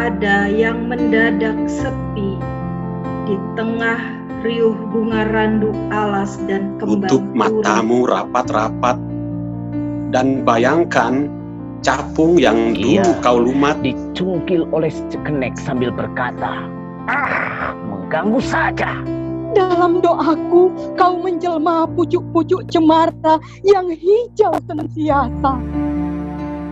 ada yang mendadak sepi di tengah riuh bunga randu alas dan kembang Tutup matamu rapat-rapat dan bayangkan capung yang dulu kau lumat dicungkil oleh sekenek sambil berkata, mengganggu saja. Dalam doaku kau menjelma pucuk-pucuk cemara yang hijau senantiasa.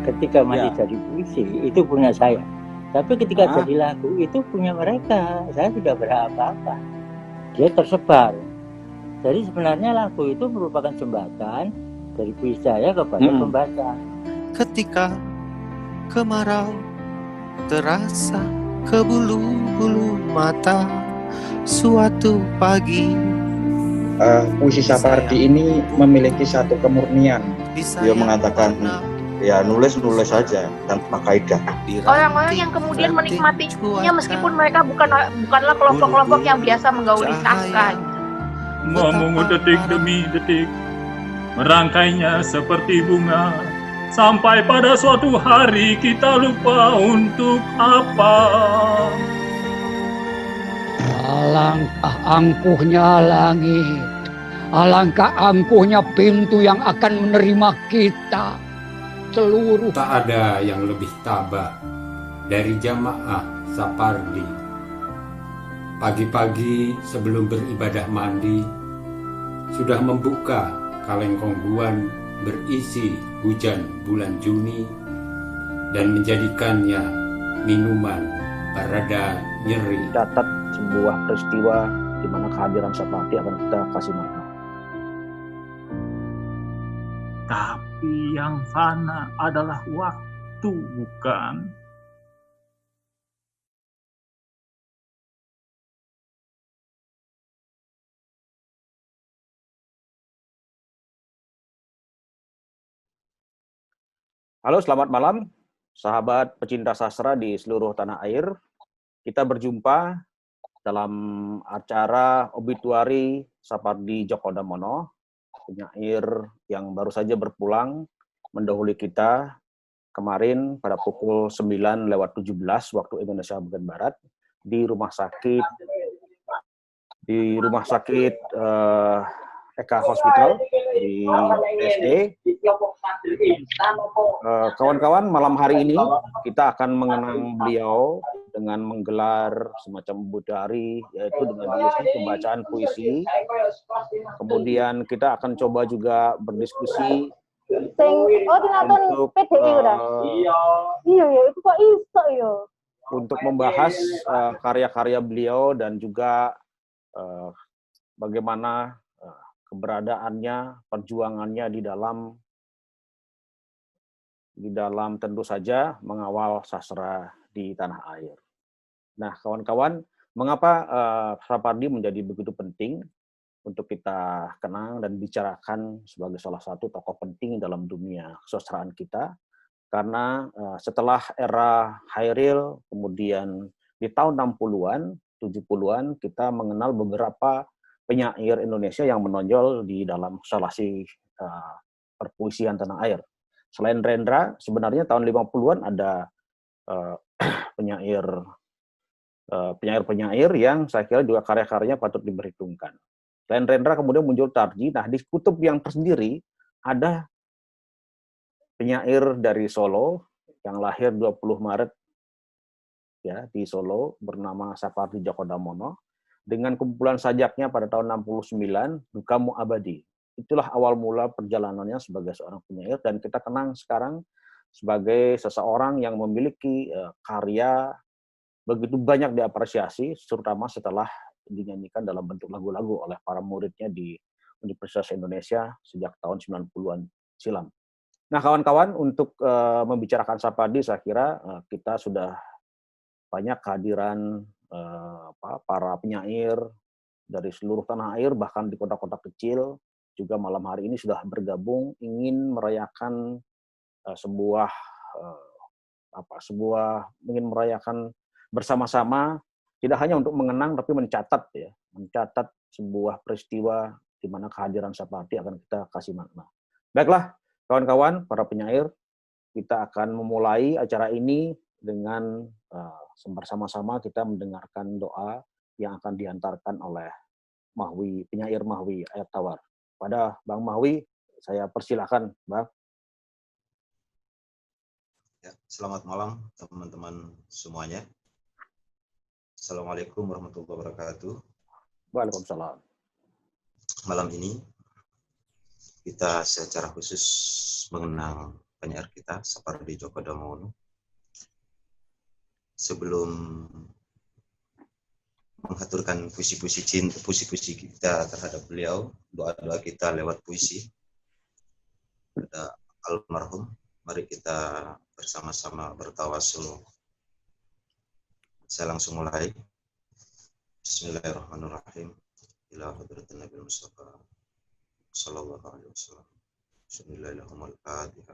Ketika masih jadi puisi itu punya saya, tapi ketika jadi lagu itu punya mereka. Saya tidak berapa-apa. Dia tersebar. Jadi sebenarnya lagu itu merupakan jembatan dari puisi saya kepada pembaca. Ketika kemarau terasa ke bulu-bulu mata, suatu pagi puisi Sapardi ini memiliki satu kemurnian. Dia mengatakan, ya nulis saja tanpa kaidah. Orang-orang yang kemudian menikmatinya meskipun mereka bukanlah kelompok-kelompok yang biasa menggauli sastra. Ngomong detik demi detik, merangkainya seperti bunga, sampai pada suatu hari kita lupa untuk apa. Alangkah angkuhnya langit, alangkah angkuhnya pintu yang akan menerima kita. Seluruh tak ada yang lebih tabah dari jamaah Sapardi. Pagi-pagi sebelum beribadah mandi sudah membuka kaleng kongguan berisi hujan bulan Juni dan menjadikannya minuman pereda nyeri. Catat sebuah peristiwa di mana kehadiran Sapardi akan kita kasih makna. Tapi yang fana adalah waktu, bukan? Halo, selamat malam, sahabat pecinta sastra di seluruh tanah air. Kita berjumpa dalam acara obituari Sapardi Djoko Damono, penyair yang baru saja berpulang mendahului kita kemarin pada pukul 9:17 waktu Indonesia bagian Barat di rumah sakit Eka Hospital di SD. Kawan-kawan, malam hari ini kita akan mengenang beliau dengan menggelar semacam obituari, yaitu dengan pembacaan puisi. Kemudian kita akan coba juga berdiskusi untuk membahas karya-karya beliau dan juga bagaimana keberadaannya, perjuangannya di dalam tentu saja mengawal sastra di tanah air. Nah, kawan-kawan, mengapa Sapardi menjadi begitu penting untuk kita kenang dan bicarakan sebagai salah satu tokoh penting dalam dunia kesusastraan kita? Karena setelah era Hairil, kemudian di tahun 60-an, 70-an, kita mengenal beberapa penyair Indonesia yang menonjol di dalam konstelasi perpuisian tanah air. Selain Rendra, sebenarnya tahun 50-an ada penyair yang saya kira juga karya-karyanya patut diperhitungkan. Selain Rendra kemudian muncul Tarji. Nah, di kutub yang tersendiri ada penyair dari Solo yang lahir 20 Maret ya di Solo bernama Sapardi Djoko Damono. Dengan kumpulan sajaknya pada tahun 69, Dukamu Abadi. Itulah awal mula perjalanannya sebagai seorang penyair, dan kita kenang sekarang sebagai seseorang yang memiliki karya begitu banyak diapresiasi, terutama setelah dinyanyikan dalam bentuk lagu-lagu oleh para muridnya di Universitas Indonesia sejak tahun 90-an silam. Nah, kawan-kawan, untuk membicarakan Sapardi, saya kira kita sudah banyak kehadiran para penyair dari seluruh tanah air, bahkan di kota-kota kecil juga malam hari ini sudah bergabung ingin merayakan ingin merayakan bersama-sama, tidak hanya untuk mengenang tapi mencatat sebuah peristiwa di mana kehadiran Sapardi akan kita kasih makna. Baiklah, kawan-kawan, para penyair, kita akan memulai acara ini dengan bersama-sama kita mendengarkan doa yang akan diantarkan oleh Mahwi, penyair Mahwi Ayat Tawar. Pada Bang Mahwi, saya persilahkan, Bang. Ya, selamat malam teman-teman semuanya. Assalamualaikum warahmatullahi wabarakatuh. Waalaikumsalam. Malam ini kita secara khusus mengenang penyair kita, Sapardi Djoko Damono. Sebelum mengaturkan puisi-puisi cinta, puisi-puisi kita terhadap beliau, doa-doa kita lewat puisi pada almarhum, mari kita bersama-sama bertawasul. Saya langsung mulai. Bismillahirrahmanirrahim. Ila hadratin Nabi Mustafa sallallahu alaihi wasallam. Bismillahirrahmanirrahim.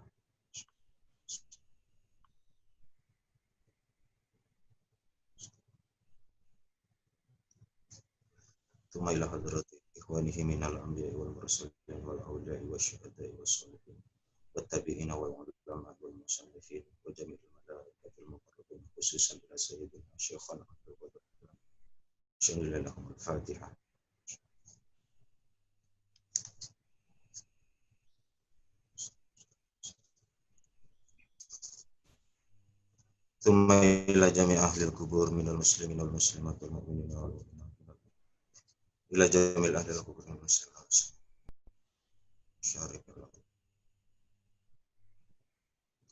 Tsumma ila hadrati ikhwanihi minal anbiya'i wal mursalin wal awliya'i wasyuhada'i wassalihin wattabi'ina wal ulama wal musannifin wa jami'il malaikatil muqarrabin khususan ila sayyidina syekhana Abdul Qadir. Al-Fatihah. Tsumma ila jami' ahli al-qubur minal muslimin wal muslimat wal mu'minin wal mu'minat ila jami' ahli al-qubur minal muslimin wal muslimat syarikat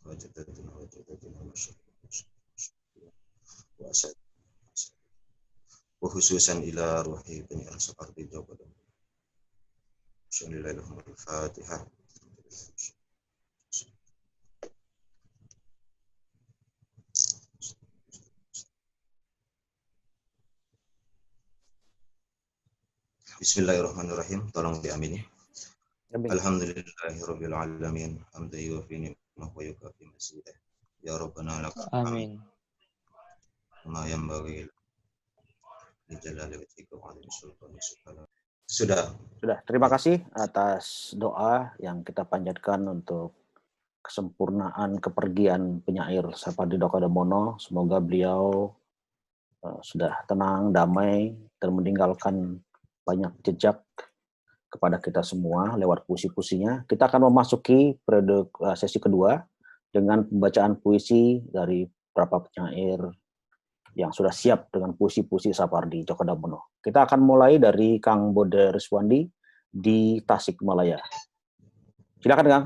wajadatina wajadatina wa asad wa khususan ila ruhi penyair Sapardi Djoko Damono. Al-Fatihah. Bismillahirrahmanirrahim. Tolong diamini. Alhamdulillahirabbil alamin. Hamdan yuwaffi ni'mahu wa yukafi mazidah. Ya Rabbana lakal hamd. Ma yanbaghi li jalali wajhika wa 'azimi sultanik subhanahu. Sudah. Terima kasih atas doa yang kita panjatkan untuk kesempurnaan kepergian penyair Sapardi Djoko Damono. Semoga beliau sudah tenang, damai, dan meninggalkan banyak jejak kepada kita semua lewat puisi-puisinya. Kita akan memasuki periode sesi kedua dengan pembacaan puisi dari beberapa penyair yang sudah siap dengan puisi-puisi Sapardi Djoko Damono. Kita akan mulai dari Kang Bode Riswandi di Tasikmalaya. Silakan, Kang.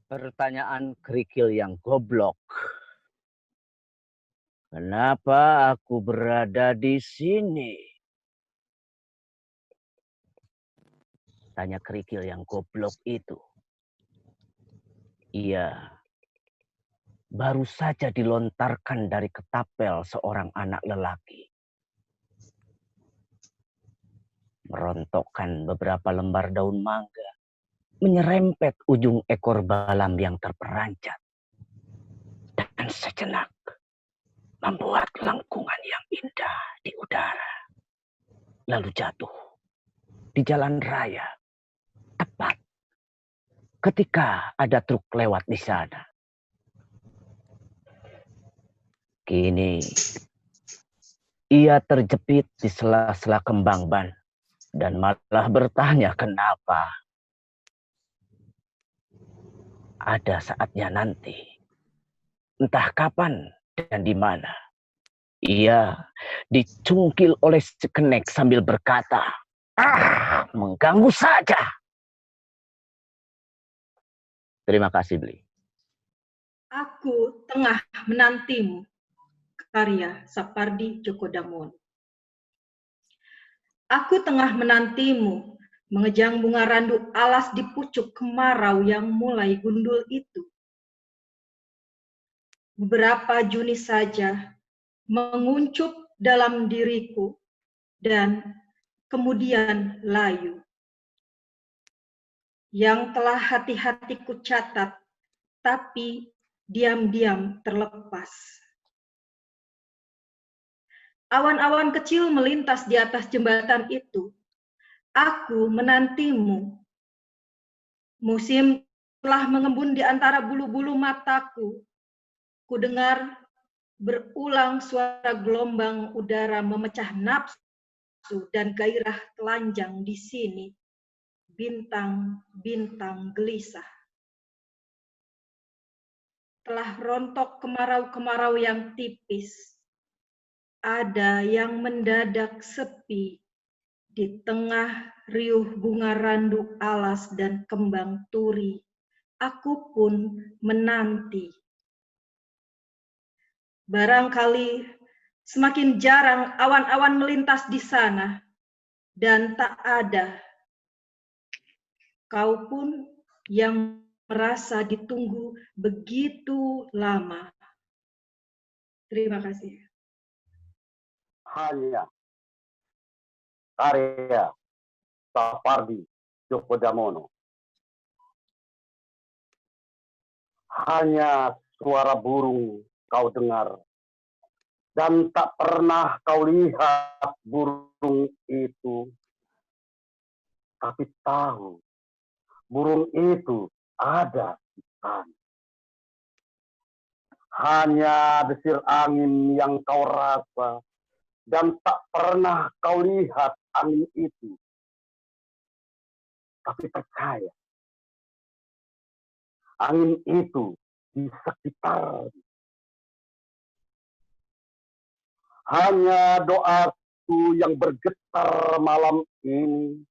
Pertanyaan kerikil yang goblok. Kenapa aku berada di sini? Tanya kerikil yang goblok itu. Ia baru saja dilontarkan dari ketapel seorang anak lelaki. Merontokkan beberapa lembar daun mangga, menyerempet ujung ekor balam yang terperancat. Dan sejenak membuat lengkungan yang indah di udara. Lalu jatuh di jalan raya, tepat ketika ada truk lewat di sana. Kini ia terjepit di sela-sela kembang ban dan malah bertanya kenapa. Ada saatnya nanti, entah kapan dan di mana, ia dicungkil oleh si kenek sambil berkata, mengganggu saja. Terima kasih, Bli. Aku tengah menantimu. Karya Sapardi Djoko Damono. Aku tengah menantimu, mengejang bunga randu alas di pucuk kemarau yang mulai gundul itu. Beberapa Juni saja menguncup dalam diriku dan kemudian layu. Yang telah hati-hatiku catat, tapi diam-diam terlepas. Awan-awan kecil melintas di atas jembatan itu. Aku menantimu. Musim telah mengembun di antara bulu-bulu mataku. Ku dengar berulang suara gelombang udara memecah nafsu dan gairah telanjang di sini. Bintang-bintang gelisah. Telah rontok kemarau-kemarau yang tipis. Ada yang mendadak sepi di tengah riuh bunga randu alas dan kembang turi. Aku pun menanti. Barangkali semakin jarang awan-awan melintas di sana, dan tak ada. Kau pun yang merasa ditunggu begitu lama. Terima kasih. Hanya karya Sapardi Djoko Damono. Hanya suara burung kau dengar, dan tak pernah kau lihat burung itu. Tapi tahu, burung itu ada di sana. Hanya desir angin yang kau rasa, dan tak pernah kau lihat angin itu. Tapi percaya, angin itu di sekitar. Hanya doaku yang bergetar malam ini,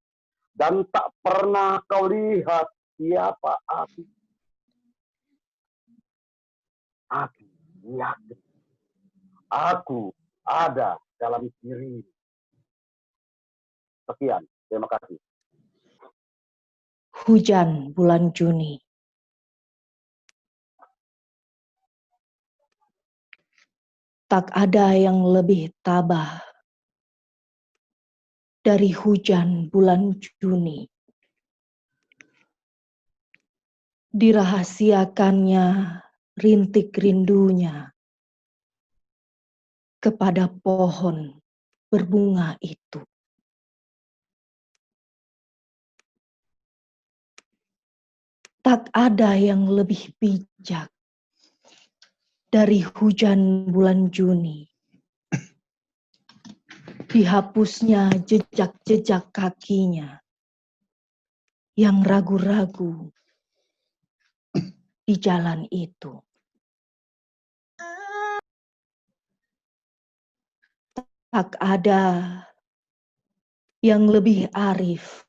dan tak pernah kau lihat siapa aku. Aku yakin, aku ada dalam diri. Sekian, terima kasih. Hujan bulan Juni. Tak ada yang lebih tabah dari hujan bulan Juni. Dirahasiakannya rintik rindunya kepada pohon berbunga itu. Tak ada yang lebih bijak dari hujan bulan Juni. Dihapusnya jejak-jejak kakinya yang ragu-ragu di jalan itu. Tak ada yang lebih arif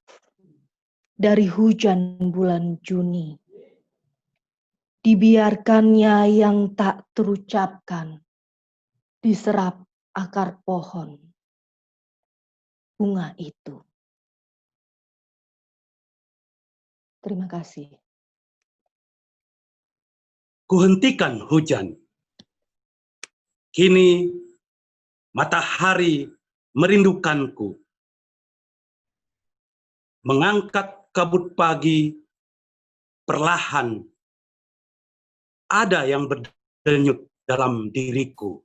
dari hujan bulan Juni. Dibiarkannya yang tak terucapkan diserap akar pohon bunga itu. Terima kasih. Kuhentikan hujan. Kini matahari merindukanku. Mengangkat kabut pagi perlahan. Ada yang berdenyut dalam diriku.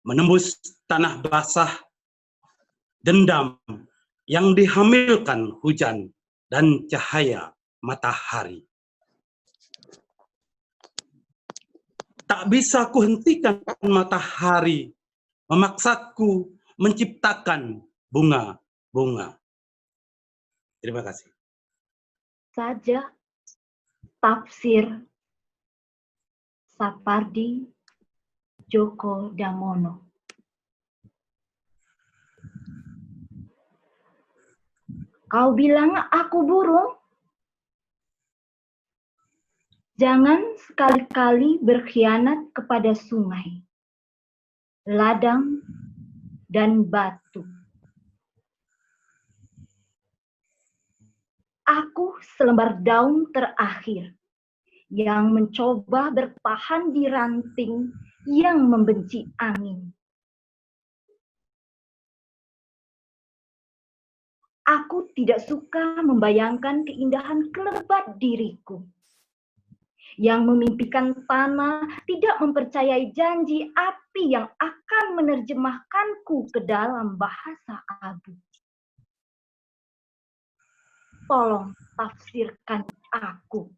Menembus tanah basah, dendam yang dihamilkan hujan dan cahaya matahari. Tak bisa kuhentikan matahari, memaksaku menciptakan bunga-bunga. Terima kasih. Saja tafsir Sapardi Djoko Damono. Kau bilang aku burung? Jangan sekali-kali berkhianat kepada sungai, ladang, dan batu. Aku selembar daun terakhir yang mencoba bertahan di ranting yang membenci angin. Aku tidak suka membayangkan keindahan kelebat diriku. Yang memimpikan tanah tidak mempercayai janji api yang akan menerjemahkanku ke dalam bahasa abu. Tolong tafsirkan aku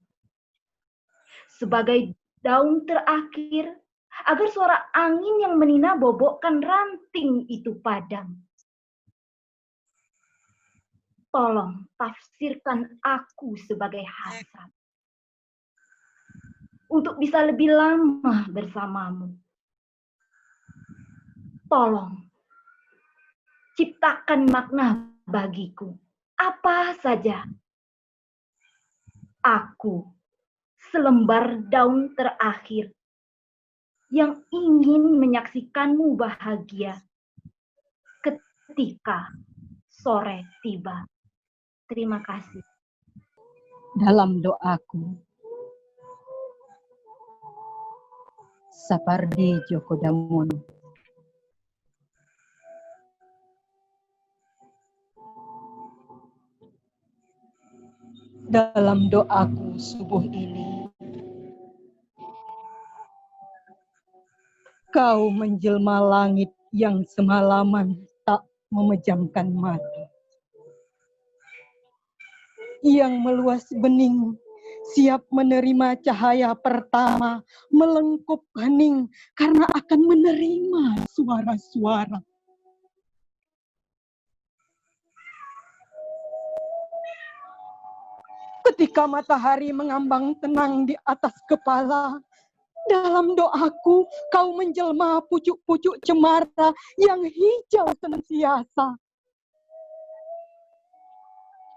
sebagai daun terakhir, agar suara angin yang menina bobokkan ranting itu padam. Tolong tafsirkan aku sebagai hasrat untuk bisa lebih lama bersamamu. Tolong ciptakan makna bagiku, apa saja. Aku selembar daun terakhir yang ingin menyaksikanmu bahagia ketika sore tiba. Terima kasih. Dalam doaku, Sapardi Djoko Damono. Dalam doaku subuh ini, kau menjelma langit yang semalaman tak memejamkan mata, yang meluas bening, siap menerima cahaya pertama, melengkup hening karena akan menerima suara-suara. Ketika matahari mengambang tenang di atas kepala, dalam doaku kau menjelma pucuk-pucuk cemara yang hijau senantiasa,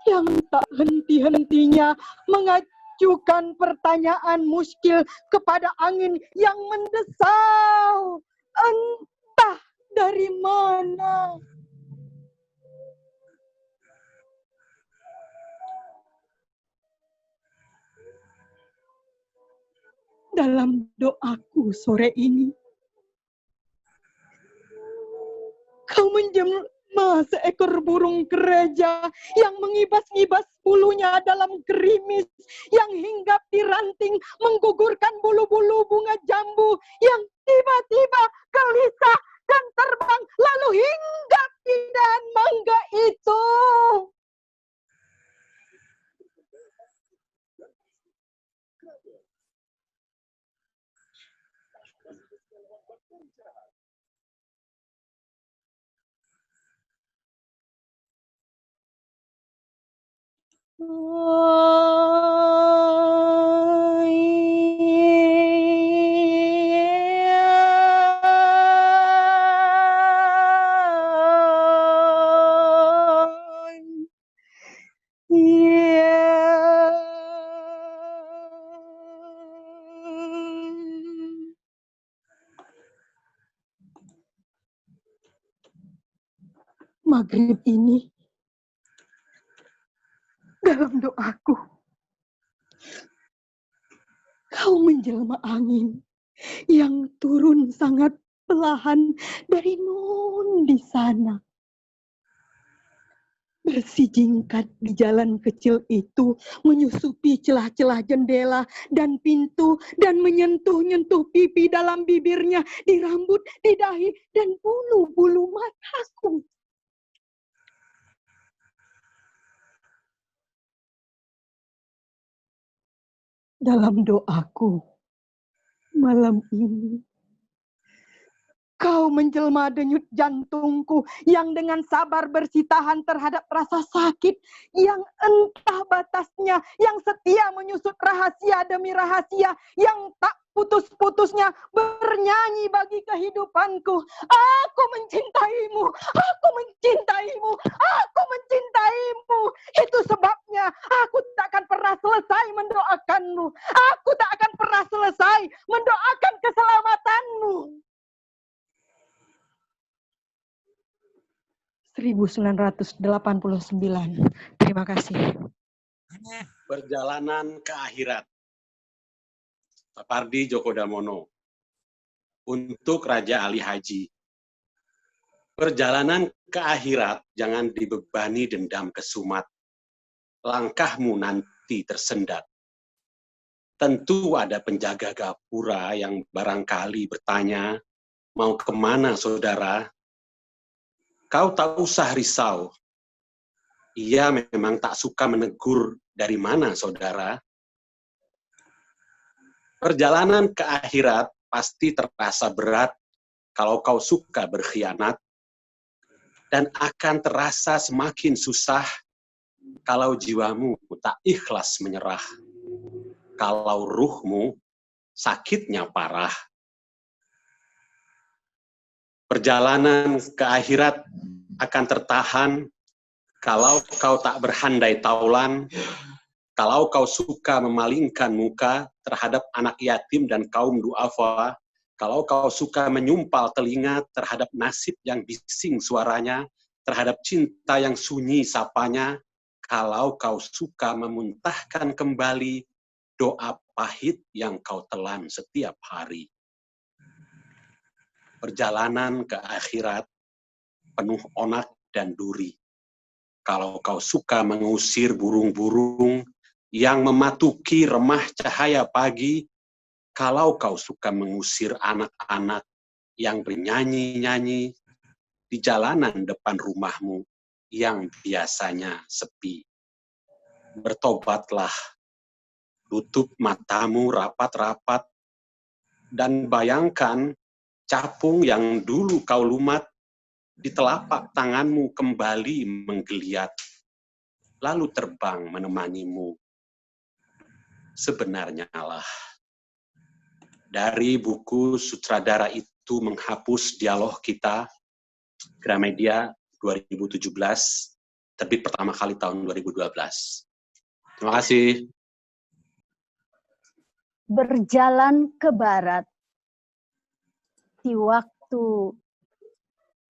yang tak henti-hentinya mengajukan pertanyaan muskil kepada angin yang mendesau, entah dari mana. Dalam doaku sore ini, kau menjelma seekor burung gereja yang mengibas-ngibas bulunya dalam gerimis, yang hinggap di ranting menggugurkan bulu-bulu bunga jambu yang tiba-tiba gelisah dan terbang lalu hinggap di dahan mangga itu. Maghrib ini, dalam doaku, kau menjelma angin yang turun sangat perlahan dari nun di sana. Bersijingkat di jalan kecil itu, menyusupi celah-celah jendela dan pintu, dan menyentuh-nyentuh pipi dalam bibirnya, di rambut, di dahi, dan bulu-bulu mataku. Dalam doaku malam ini, kau menjelma denyut jantungku yang dengan sabar bersitahan terhadap rasa sakit yang entah batasnya, yang setia menyusut rahasia demi rahasia, yang tak putus-putusnya bernyanyi bagi kehidupanku. Aku mencintaimu, aku mencintaimu, aku mencintaimu. Itu sebabnya aku tak akan pernah selesai mendoakanmu. Aku tak akan pernah selesai mendoakan keselamatanmu. 1989. Terima kasih. Perjalanan ke akhirat. Sapardi Djoko Damono. Untuk Raja Ali Haji. Perjalanan ke akhirat jangan dibebani dendam kesumat. Langkahmu nanti tersendat. Tentu ada penjaga gapura yang barangkali bertanya, mau kemana saudara? Kau tak usah risau. Ia memang tak suka menegur Dari mana, saudara? Perjalanan ke akhirat pasti terasa berat kalau kau suka berkhianat, dan akan terasa semakin susah kalau jiwamu tak ikhlas menyerah. Kalau ruhmu sakitnya parah. Perjalanan ke akhirat akan tertahan kalau kau tak berhandai taulan, kalau kau suka memalingkan muka terhadap anak yatim dan kaum duafa, kalau kau suka menyumpal telinga terhadap nasib yang bising suaranya, terhadap cinta yang sunyi sapanya, kalau kau suka memuntahkan kembali doa pahit yang kau telan setiap hari. Perjalanan ke akhirat penuh onak dan duri. Kalau kau suka mengusir burung-burung yang mematuki remah cahaya pagi, kalau kau suka mengusir anak-anak yang bernyanyi-nyanyi di jalanan depan rumahmu yang biasanya sepi, bertobatlah, tutup matamu rapat-rapat, dan bayangkan capung yang dulu kau lumat di telapak tanganmu kembali menggeliat, lalu terbang menemanimu. Sebenarnya lah, dari buku sutradara itu menghapus dialog kita, Gramedia 2017, terbit pertama kali tahun 2012. Terima kasih. Berjalan ke barat di waktu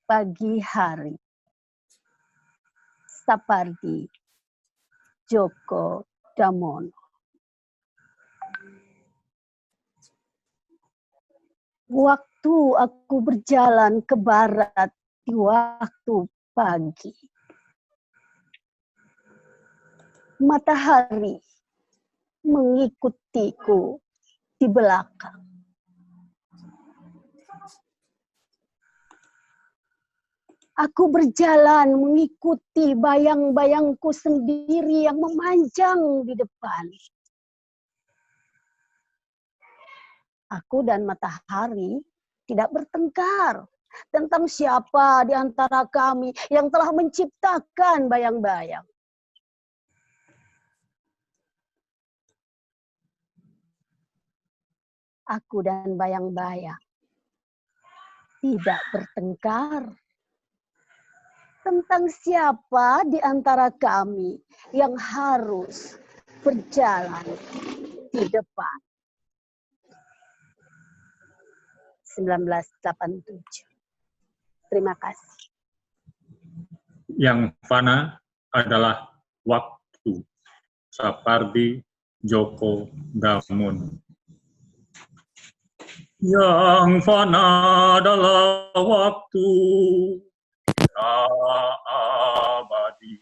pagi hari. Sapardi Djoko Damono. Waktu aku berjalan ke barat di waktu pagi, matahari mengikutiku di belakang. Aku berjalan mengikuti bayang-bayangku sendiri yang memanjang di depan. Aku dan matahari tidak bertengkar tentang siapa di antara kami yang telah menciptakan bayang-bayang. Aku dan bayang-bayang tidak bertengkar tentang siapa di antara kami yang harus berjalan di depan. 1987. Terima kasih. Yang fana adalah waktu. Sapardi Djoko Damono. Yang fana adalah waktu. Abadi.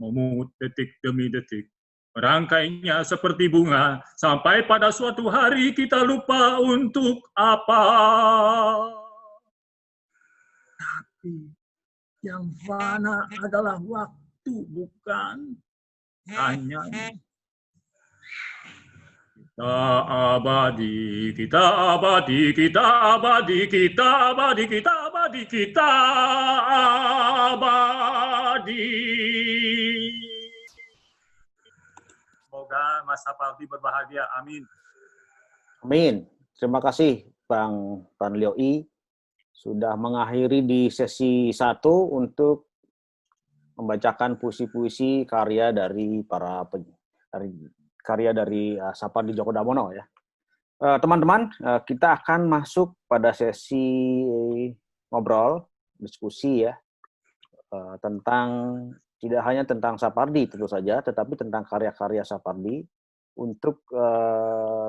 Memungut detik demi detik. Merangkainya seperti bunga, sampai pada suatu hari kita lupa untuk apa. Tapi yang fana adalah waktu, bukan? Hanya kita abadi, kita abadi, kita abadi, kita abadi, kita abadi, kita abadi. Semoga Mas Sapardi berbahagia. Amin. Amin. Terima kasih Bang Tanlioi sudah mengakhiri di sesi 1 untuk membacakan puisi-puisi karya dari Sapardi Djoko Damono ya. Teman-teman, kita akan masuk pada sesi ngobrol, diskusi ya, tentang tidak hanya tentang Sapardi tentu saja, tetapi tentang karya-karya Sapardi untuk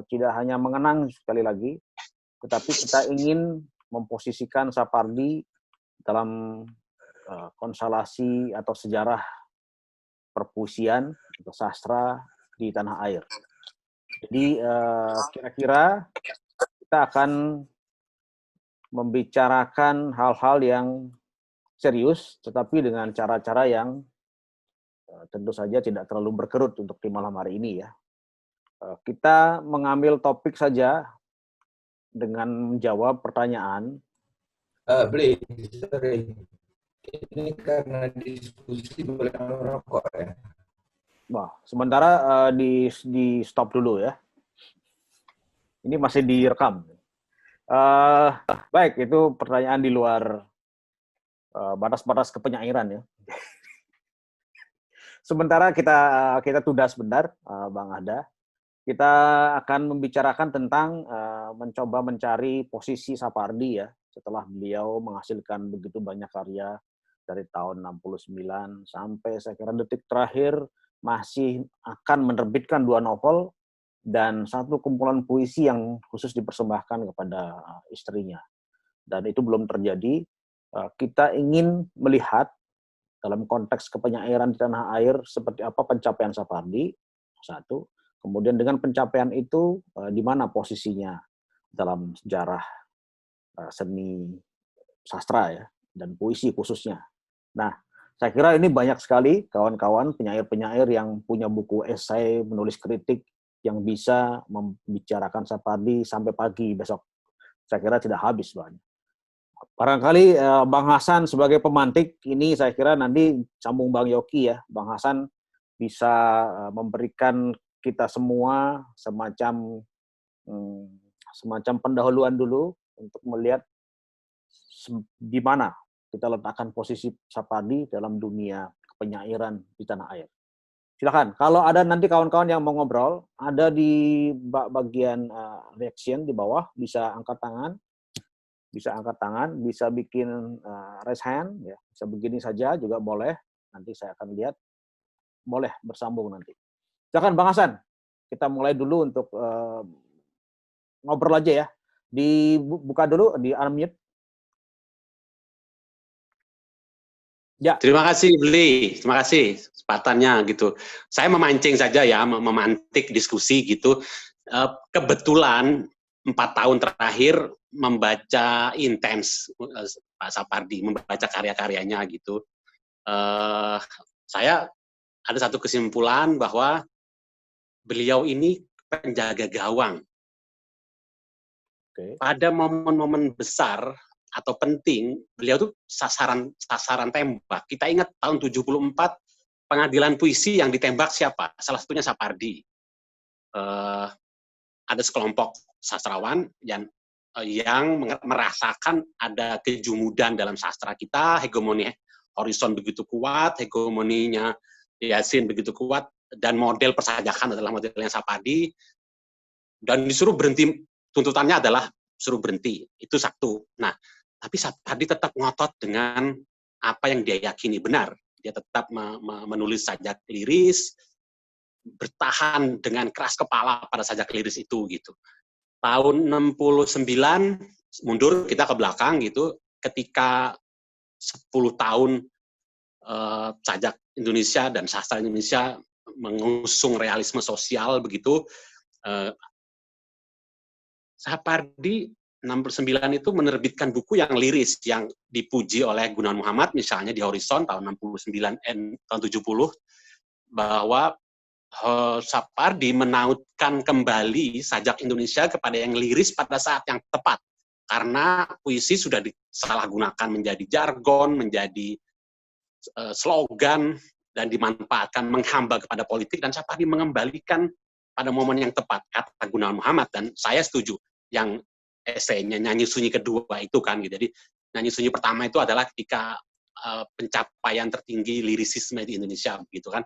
tidak hanya mengenang sekali lagi, tetapi kita ingin memposisikan Sapardi dalam konstelasi atau sejarah perpuisian atau sastra di tanah air. Jadi kira-kira kita akan membicarakan hal-hal yang serius, tetapi dengan cara-cara yang tentu saja tidak terlalu berkerut untuk di malam hari ini ya. Kita mengambil topik saja dengan menjawab pertanyaan. Beli, sorry. Ini karena diskusi boleh merokok ya. Wah, sementara di stop dulu ya. Ini masih direkam. Baik, itu pertanyaan di luar batas-batas kepenyairan ya. Sementara kita tunda sebentar, Bang Ada. Kita akan membicarakan tentang mencoba mencari posisi Sapardi ya, setelah beliau menghasilkan begitu banyak karya dari tahun 69 sampai saya kira detik terakhir masih akan menerbitkan 2 novel dan 1 kumpulan puisi yang khusus dipersembahkan kepada istrinya. Dan itu belum terjadi. Kita ingin melihat dalam konteks kepenyairan di tanah air seperti apa pencapaian Sapardi, 1. Kemudian dengan pencapaian itu di mana posisinya dalam sejarah seni sastra ya dan puisi khususnya. Nah, saya kira ini banyak sekali kawan-kawan penyair-penyair yang punya buku esai, menulis kritik yang bisa membicarakan Sapardi sampai pagi besok. Saya kira tidak habis banyak. Barangkali Bang Hasan sebagai pemantik ini saya kira nanti sambung Bang Yoki ya. Bang Hasan bisa memberikan kita semua semacam pendahuluan dulu untuk melihat di mana kita letakkan posisi Sapardi dalam dunia penyairan di tanah air. Silakan, kalau ada nanti kawan-kawan yang mau ngobrol, ada di bagian reaction di bawah, bisa angkat tangan, bisa bikin raise hand, ya, bisa begini saja juga boleh. Nanti saya akan lihat, boleh bersambung nanti. Silakan Bang Hasan, kita mulai dulu untuk ngobrol aja ya. Dibuka dulu, di unmute. Ya. Terima kasih Beli, terima kasih kesempatannya gitu. Saya memancing saja ya, memantik diskusi gitu. Kebetulan 4 tahun terakhir membaca intens Pak Sapardi, membaca karya-karyanya gitu. Saya ada satu kesimpulan bahwa beliau ini penjaga gawang. Pada momen-momen besar atau penting, beliau tuh sasaran tembak. Kita ingat tahun 74 pengadilan puisi yang ditembak siapa? Salah satunya Sapardi. Ada sekelompok sastrawan yang merasakan ada kejumudan dalam sastra kita, hegemoni Horizon begitu kuat, hegemoninya Yasin begitu kuat, dan model persajakan adalah modelnya Sapardi, dan disuruh berhenti, tuntutannya adalah suruh berhenti, itu satu. Nah, tapi Sapardi tetap ngotot dengan apa yang dia yakini benar. Dia tetap menulis sajak liris, bertahan dengan keras kepala pada sajak liris itu gitu. Tahun 69 mundur kita ke belakang gitu, ketika 10 tahun sajak Indonesia dan sastra Indonesia mengusung realisme sosial begitu, Sapardi 69 itu menerbitkan buku yang liris yang dipuji oleh Gunawan Muhammad misalnya di Horizon tahun tahun 70, bahwa Sapardi menautkan kembali sajak Indonesia kepada yang liris pada saat yang tepat, karena puisi sudah disalahgunakan menjadi jargon, menjadi slogan, dan dimanfaatkan menghamba kepada politik, dan Sapardi mengembalikan pada momen yang tepat, kata Gunawan Muhammad, dan saya setuju. Yang esainya Nyanyi Sunyi kedua itu kan, gitu. Jadi Nyanyi Sunyi pertama itu adalah ketika pencapaian tertinggi lirisisme di Indonesia, gitu kan.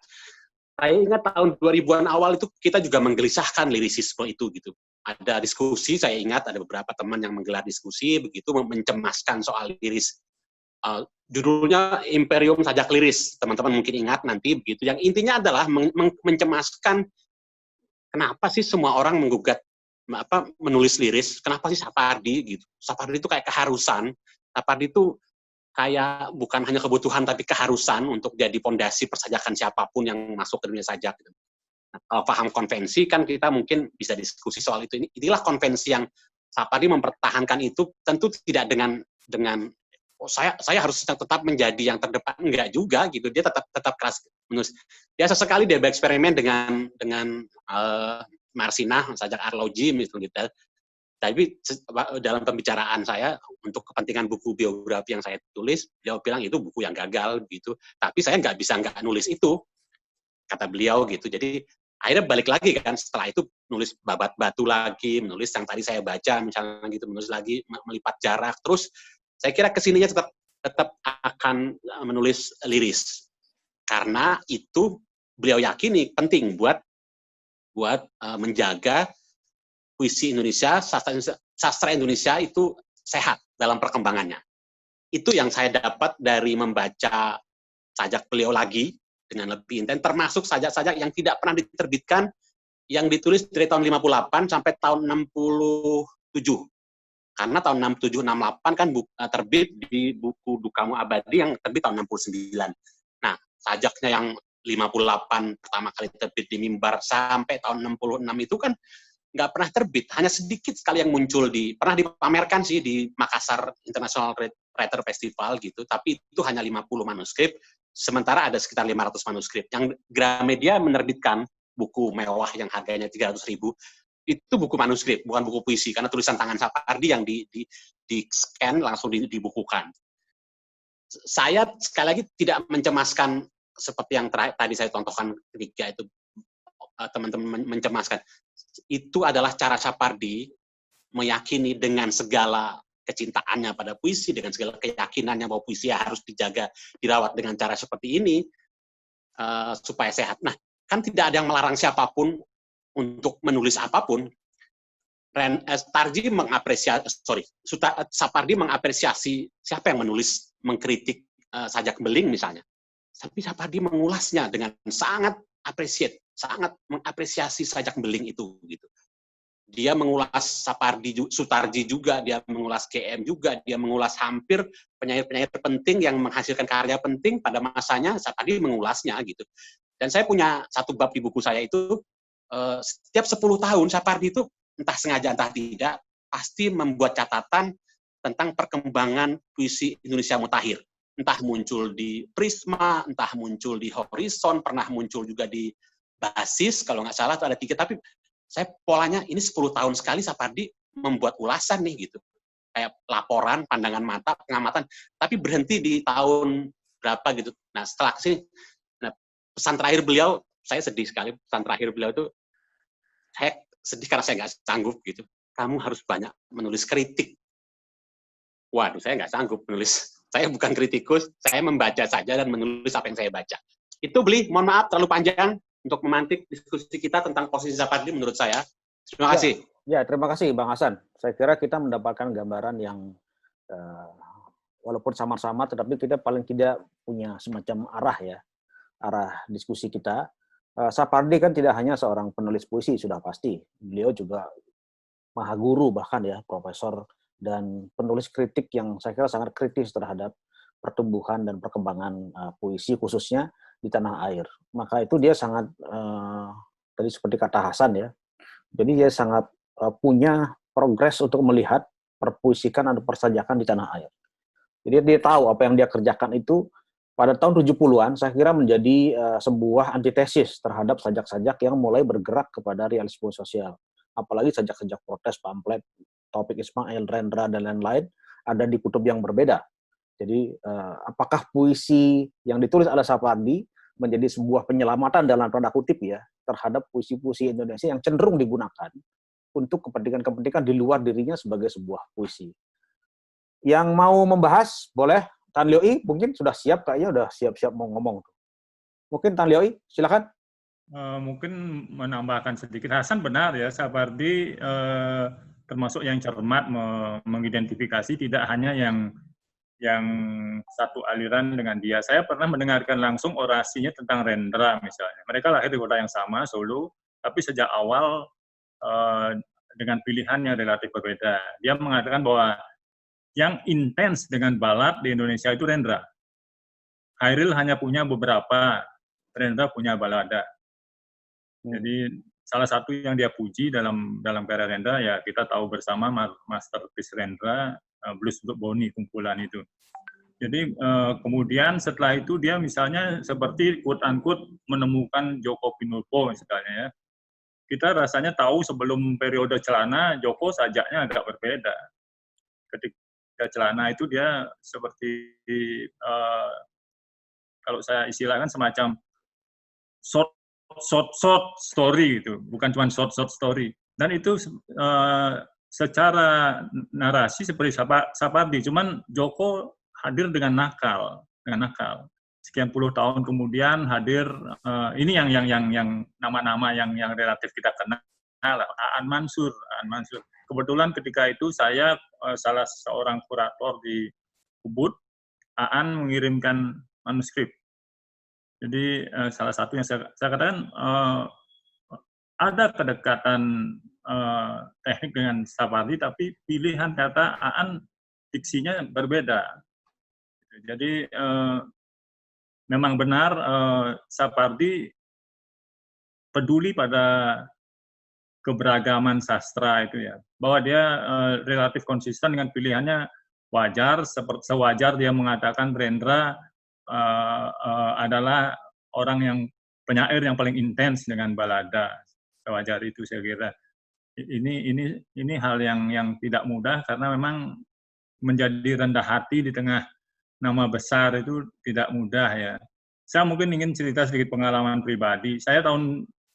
Saya ingat tahun 2000-an awal itu kita juga menggelisahkan lirisisme itu gitu. Ada diskusi, saya ingat ada beberapa teman yang menggelar diskusi begitu mencemaskan soal liris. Judulnya Imperium Sajak Liris, teman-teman mungkin ingat nanti begitu. Yang intinya adalah mencemaskan kenapa sih semua orang menggugat menulis liris, kenapa sih Sapardi gitu. Sapardi itu kayak keharusan, Sapardi itu kayak bukan hanya kebutuhan tapi keharusan untuk jadi pondasi persajakan siapapun yang masuk ke dunia sajak. Nah, kalau paham konvensi kan kita mungkin bisa diskusi soal itu. Inilah konvensi yang Sapardi mempertahankan itu, tentu tidak dengan oh saya harus tetap menjadi yang terdepan, enggak juga gitu. Dia tetap keras menulis. Dia sesekali dia bereksperimen dengan Marsinah, sajak arloji misalnya gitu. Tapi dalam pembicaraan saya untuk kepentingan buku biografi yang saya tulis, beliau bilang itu buku yang gagal gitu. Tapi saya nggak bisa nggak nulis itu, kata beliau gitu. Jadi akhirnya balik lagi kan, setelah itu nulis babat batu lagi, menulis yang tadi saya baca misalnya gitu, menulis lagi melipat jarak. Terus saya kira kesininya tetap akan menulis liris, karena itu beliau yakini penting buat menjaga puisi Indonesia, sastra Indonesia itu sehat dalam perkembangannya. Itu yang saya dapat dari membaca sajak beliau lagi dengan lebih intens, termasuk sajak-sajak yang tidak pernah diterbitkan, yang ditulis dari tahun 58 sampai tahun 67. Karena tahun 67-68 kan terbit di buku Dukamu Abadi yang terbit tahun 69. Nah, sajaknya yang 58 pertama kali terbit di Mimbar sampai tahun 66 itu kan nggak pernah terbit, hanya sedikit sekali yang muncul pernah dipamerkan sih di Makassar International Writer Festival gitu, tapi itu hanya 50 manuskrip, sementara ada sekitar 500 manuskrip. Yang Gramedia menerbitkan buku mewah yang harganya 300.000, itu buku manuskrip, bukan buku puisi, karena tulisan tangan Sapardi yang di scan langsung dibukukan. Saya sekali lagi tidak mencemaskan seperti yang tadi saya contohkan ketika itu teman-teman mencemaskan. Itu adalah cara Sapardi meyakini dengan segala kecintaannya pada puisi, dengan segala keyakinannya bahwa puisi harus dijaga, dirawat dengan cara seperti ini, supaya sehat. Nah, kan tidak ada yang melarang siapapun untuk menulis apapun. Sapardi mengapresiasi siapa yang menulis, mengkritik sajak beling misalnya. Tapi Sapardi mengulasnya dengan sangat sangat mengapresiasi sajak beling itu gitu. Dia mengulas Sutarji juga, dia mengulas GM juga, dia mengulas hampir penyair-penyair penting yang menghasilkan karya penting pada masanya, Sapardi mengulasnya gitu. Dan saya punya satu bab di buku saya itu, setiap 10 tahun Sapardi itu entah sengaja entah tidak pasti membuat catatan tentang perkembangan puisi Indonesia mutakhir. Entah muncul di Prisma, entah muncul di Horizon, pernah muncul juga di Basis, kalau nggak salah itu ada 3, tapi saya polanya ini 10 tahun sekali Sapardi membuat ulasan nih gitu. Kayak laporan, pandangan mata, pengamatan, tapi berhenti di tahun berapa gitu. Nah, setelah kesini, pesan terakhir beliau, saya sedih sekali, pesan terakhir beliau itu, saya sedih karena saya nggak sanggup gitu. Kamu harus banyak menulis kritik. Waduh, saya nggak sanggup menulis. Saya bukan kritikus, saya membaca saja dan menulis apa yang saya baca. Itu Bli, mohon maaf terlalu panjang untuk memantik diskusi kita tentang posisi Sapardi menurut saya. Terima kasih. Ya, terima kasih Bang Hasan. Saya kira kita mendapatkan gambaran yang walaupun samar-samar, tetapi kita paling tidak punya semacam arah diskusi kita. Sapardi kan tidak hanya seorang penulis puisi, sudah pasti. Beliau juga maha guru bahkan ya, profesor dan penulis kritik yang saya kira sangat kritis terhadap pertumbuhan dan perkembangan puisi khususnya di tanah air. Maka itu dia sangat tadi seperti kata Hasan ya. Jadi dia sangat punya progres untuk melihat perpuisikan atau persajakan di tanah air. Jadi dia tahu apa yang dia kerjakan itu pada tahun 70-an saya kira menjadi sebuah antitesis terhadap sajak-sajak yang mulai bergerak kepada realisme sosial. Apalagi sajak-sajak protes, pamflet, Taufik Ismail, Rendra, dan lain-lain ada di kutub yang berbeda. Jadi apakah puisi yang ditulis oleh Sapardi menjadi sebuah penyelamatan dalam tanda kutip ya terhadap puisi-puisi Indonesia yang cenderung digunakan untuk kepentingan-kepentingan di luar dirinya sebagai sebuah puisi. Yang mau membahas boleh, Tan Lioi mungkin sudah siap, kayaknya udah siap-siap mau ngomong. Mungkin Tan Lioi, silakan. Mungkin menambahkan sedikit, Hasan benar ya, Sapardi termasuk yang cermat mengidentifikasi tidak hanya yang satu aliran dengan dia. Saya pernah mendengarkan langsung orasinya tentang Rendra misalnya. Mereka lahir di kota yang sama, Solo, tapi sejak awal dengan pilihan yang relatif berbeda. Dia mengatakan bahwa yang intens dengan balad di Indonesia itu Rendra. Hairil hanya punya beberapa, Rendra punya balada. Jadi salah satu yang dia puji dalam karya Rendra ya kita tahu bersama masterpiece Rendra, Blues untuk Boni, kumpulan itu. Jadi kemudian setelah itu dia misalnya seperti quote-unquote menemukan Joko Pinurbo misalnya ya. Kita rasanya tahu sebelum periode Celana, Joko sajaknya agak berbeda. Ketika Celana itu dia seperti, kalau saya istilahkan semacam short story gitu, bukan cuma short story. Dan itu secara narasi seperti Sapardi, cuman Joko hadir dengan nakal. Sekian puluh tahun kemudian hadir, ini yang nama-nama yang relatif kita kenal, Aan Mansur. Kebetulan ketika itu saya salah seorang kurator di Ubud, Aan mengirimkan manuskrip. Jadi salah satu yang saya katakan ada kedekatan teknik dengan Sapardi, tapi pilihan kata Aan diksinya berbeda. Jadi memang benar Sapardi peduli pada keberagaman sastra itu ya, bahwa dia relatif konsisten dengan pilihannya. Sewajar dia mengatakan Rendra adalah orang yang penyair yang paling intens dengan balada. Sewajar itu saya kira. Ini hal yang tidak mudah karena memang menjadi rendah hati di tengah nama besar itu tidak mudah ya. Saya mungkin ingin cerita sedikit pengalaman pribadi. Saya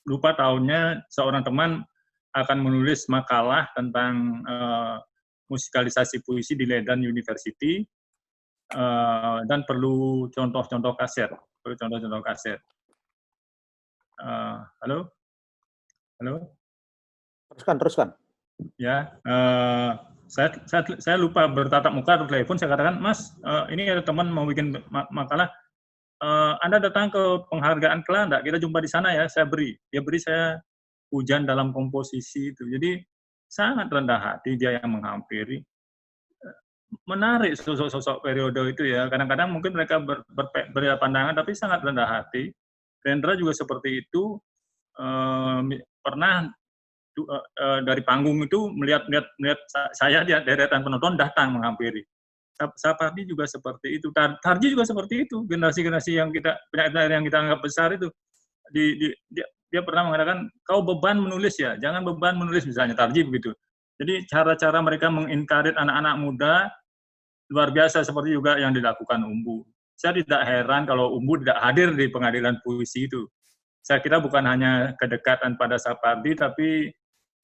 lupa tahunnya, seorang teman akan menulis makalah tentang musikalisasi puisi di Leiden University, dan perlu contoh-contoh kaset. Halo? Teruskan. Ya, saya lupa bertatap muka atau telepon. Saya katakan, Mas, ini ada teman mau bikin makalah. Anda datang ke penghargaan Kelanda, kita jumpa di sana ya. Saya beri. Dia beri saya Hujan dalam Komposisi itu. Jadi sangat rendah hati dia yang menghampiri. Menarik sosok-sosok periode itu ya. Kadang-kadang mungkin mereka berbeda pandangan, tapi sangat rendah hati. Rendra juga seperti itu. Pernah dari panggung itu melihat saya di deretan penonton datang menghampiri. Sapardi juga seperti itu. Tarji juga seperti itu. Generasi-generasi yang penyair yang kita anggap besar itu, dia pernah mengatakan, kau beban menulis ya, jangan beban menulis misalnya. Tarji begitu. Jadi cara-cara mereka mengencourage anak-anak muda luar biasa, seperti juga yang dilakukan Umbu. Saya tidak heran kalau Umbu tidak hadir di pengadilan puisi itu. Saya kira bukan hanya kedekatan pada Sapardi, tapi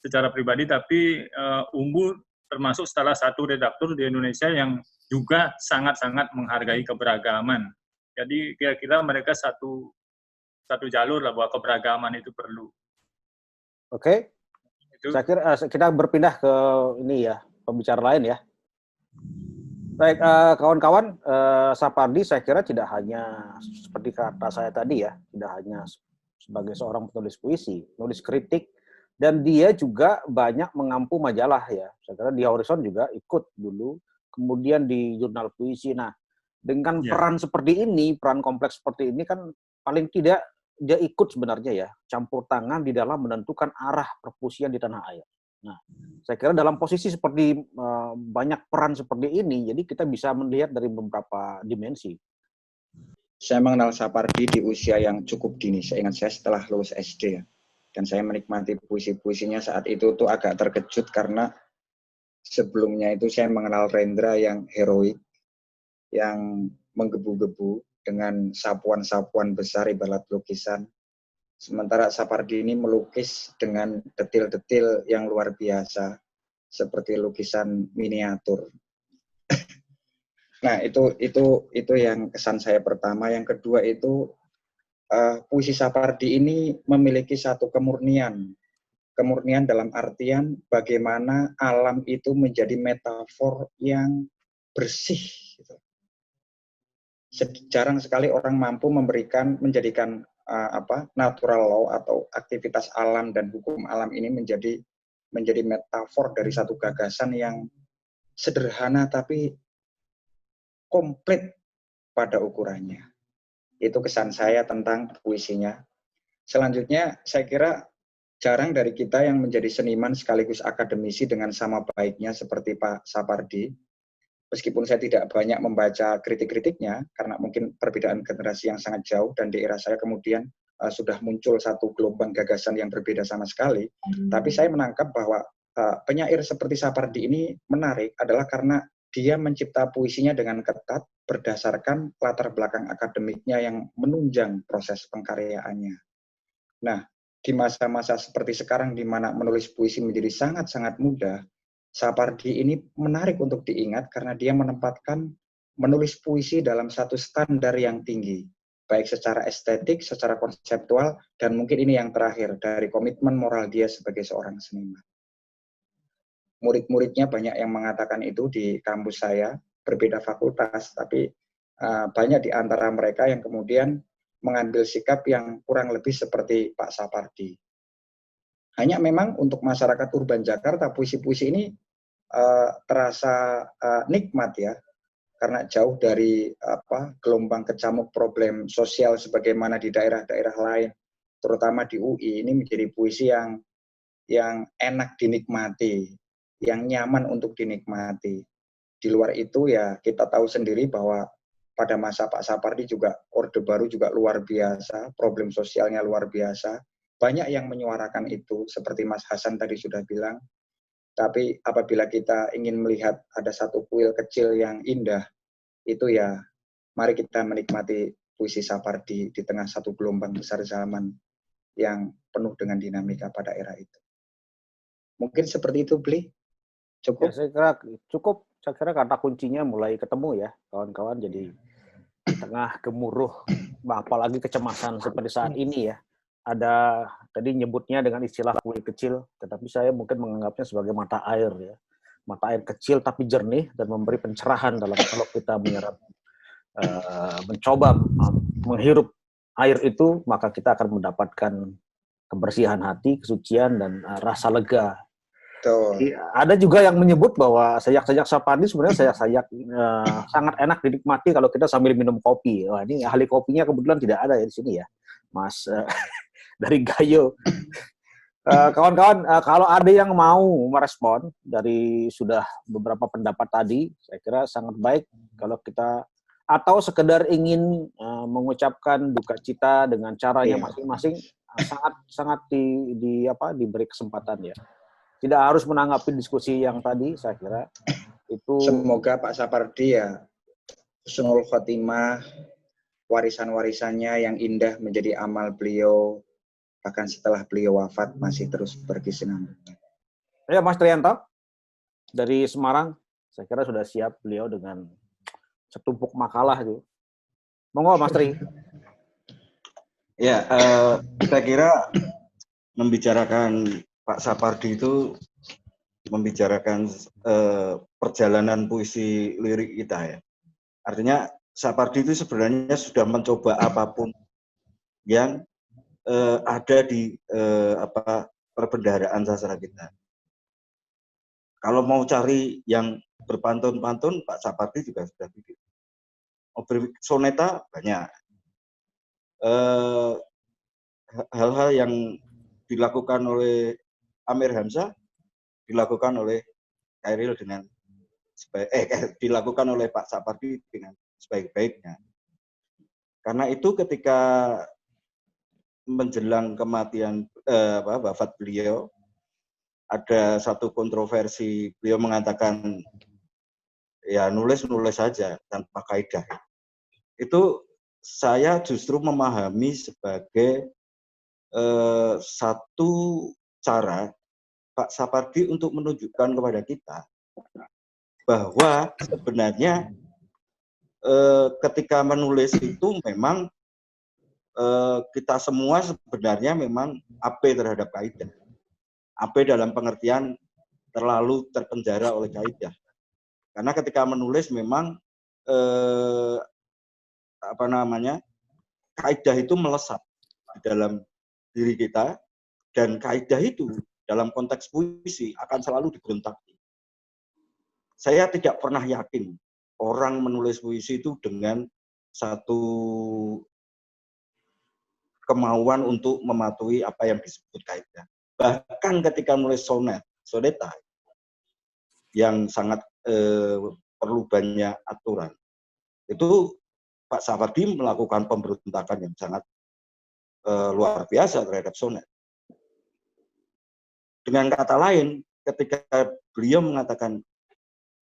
secara pribadi, tapi Umbu termasuk salah satu redaktur di Indonesia yang juga sangat-sangat menghargai keberagaman. Jadi kira-kira mereka satu jalur lah, bahwa keberagaman itu perlu. Oke. Saya kira kita berpindah ke ini ya, pembicara lain ya. Baik, kawan-kawan, Sapardi saya kira tidak hanya seperti kata saya tadi ya, tidak hanya sebagai seorang penulis puisi, penulis kritik, dan dia juga banyak mengampu majalah ya. Saya kira di Horizon juga ikut dulu, kemudian di jurnal puisi. Nah, dengan peran seperti ini, peran kompleks seperti ini kan paling tidak dia ikut sebenarnya ya, campur tangan di dalam menentukan arah perpusian di tanah air. Nah, saya kira dalam posisi seperti banyak peran seperti ini, jadi kita bisa melihat dari beberapa dimensi. Saya mengenal Sapardi di usia yang cukup dini. Saya ingat saya setelah lulus SD ya. Dan saya menikmati puisi-puisinya saat itu tuh agak terkejut karena sebelumnya itu saya mengenal Rendra yang heroik, yang menggebu-gebu dengan sapuan-sapuan besar ibarat lukisan. Sementara Sapardi ini melukis dengan detil-detil yang luar biasa, seperti lukisan miniatur. Nah, itu yang kesan saya pertama. Yang kedua itu puisi Sapardi ini memiliki satu kemurnian dalam artian bagaimana alam itu menjadi metafor yang bersih. Gitu. Jarang sekali orang mampu menjadikan natural law atau aktivitas alam dan hukum alam ini menjadi metafor dari satu gagasan yang sederhana tapi komplit pada ukurannya. Itu kesan saya tentang puisinya. Selanjutnya, saya kira jarang dari kita yang menjadi seniman sekaligus akademisi dengan sama baiknya seperti Pak Sapardi. meskipun saya tidak banyak membaca kritik-kritiknya, karena mungkin perbedaan generasi yang sangat jauh, dan di era saya kemudian sudah muncul satu gelombang gagasan yang berbeda sama sekali, tapi saya menangkap bahwa penyair seperti Sapardi ini menarik adalah karena dia mencipta puisinya dengan ketat berdasarkan latar belakang akademiknya yang menunjang proses pengkaryaannya. Nah, di masa-masa seperti sekarang di mana menulis puisi menjadi sangat-sangat mudah, Sapardi ini menarik untuk diingat karena dia menempatkan menulis puisi dalam satu standar yang tinggi, baik secara estetik, secara konseptual, dan mungkin ini yang terakhir, dari komitmen moral dia sebagai seorang seniman. Murid-muridnya banyak yang mengatakan itu di kampus saya, berbeda fakultas, tapi banyak di antara mereka yang kemudian mengambil sikap yang kurang lebih seperti Pak Sapardi. Hanya memang untuk masyarakat urban Jakarta, puisi-puisi ini terasa nikmat ya, karena jauh dari gelombang kecamuk problem sosial sebagaimana di daerah-daerah lain, terutama di UI. Ini menjadi puisi yang enak dinikmati, yang nyaman untuk dinikmati. Di luar itu ya kita tahu sendiri bahwa pada masa Pak Sapardi juga Orde Baru juga luar biasa, problem sosialnya luar biasa. Banyak yang menyuarakan itu, seperti Mas Hasan tadi sudah bilang. Tapi apabila kita ingin melihat ada satu kuil kecil yang indah, itu ya mari kita menikmati puisi Sapardi di tengah satu gelombang besar zaman yang penuh dengan dinamika pada era itu. Mungkin seperti itu, Bli. Cukup? Ya, saya kira cukup. Saya kira kata kuncinya mulai ketemu ya, kawan-kawan. Jadi di tengah gemuruh, apalagi kecemasan seperti saat ini ya, ada tadi nyebutnya dengan istilah kuil kecil, tetapi saya mungkin menganggapnya sebagai mata air ya, mata air kecil tapi jernih dan memberi pencerahan dalam kalau kita menyerap, mencoba menghirup air itu, maka kita akan mendapatkan kebersihan hati, kesucian, dan rasa lega. Ada juga yang menyebut bahwa sayak-sayak Sapardi sebenarnya sayak-sayak sangat enak dinikmati kalau kita sambil minum kopi. Wah, ini ahli kopinya kebetulan tidak ada ya di sini ya, Mas dari Gayo. Kawan-kawan, kalau ada yang mau merespon dari sudah beberapa pendapat tadi, saya kira sangat baik kalau kita, atau sekedar ingin mengucapkan duka cita dengan caranya masing-masing, sangat diberi kesempatan ya. Tidak harus menanggapi diskusi yang tadi, saya kira itu. Semoga Pak Sapardi ya husnul khotimah, warisan-warisannya yang indah menjadi amal beliau, bahkan setelah beliau wafat masih terus berkesinambungan. Ya, Mas Trianto dari Semarang, saya kira sudah siap beliau dengan setumpuk makalah itu. Monggo Mas Tri. Ya, saya kira membicarakan Pak Sapardi itu membicarakan perjalanan puisi lirik kita ya. Artinya Sapardi itu sebenarnya sudah mencoba apapun yang ada di perbendaharaan sastra kita. Kalau mau cari yang berpantun-pantun, Pak Sapardi juga sudah bikin. Soneta banyak. Hal-hal yang dilakukan oleh Amir Hamzah dilakukan oleh Khairil dengan dilakukan oleh Pak Sapardi dengan sebaik-baiknya. Karena itu ketika menjelang kematian wafat beliau, ada satu kontroversi, beliau mengatakan ya nulis saja tanpa kaidah. Itu saya justru memahami sebagai satu cara Pak Sapardi untuk menunjukkan kepada kita bahwa sebenarnya ketika menulis itu memang kita semua sebenarnya memang abai terhadap kaidah. Abai dalam pengertian terlalu terpenjara oleh kaidah. Karena ketika menulis memang kaidah itu melesat di dalam diri kita, dan kaidah itu dalam konteks puisi akan selalu diberontakkan. Saya tidak pernah yakin orang menulis puisi itu dengan satu kemauan untuk mematuhi apa yang disebut kaidah. Bahkan ketika menulis soneta yang sangat perlu banyak aturan. Itu Pak Sapardi melakukan pemberontakan yang sangat luar biasa terhadap sonet. Dengan kata lain, ketika beliau mengatakan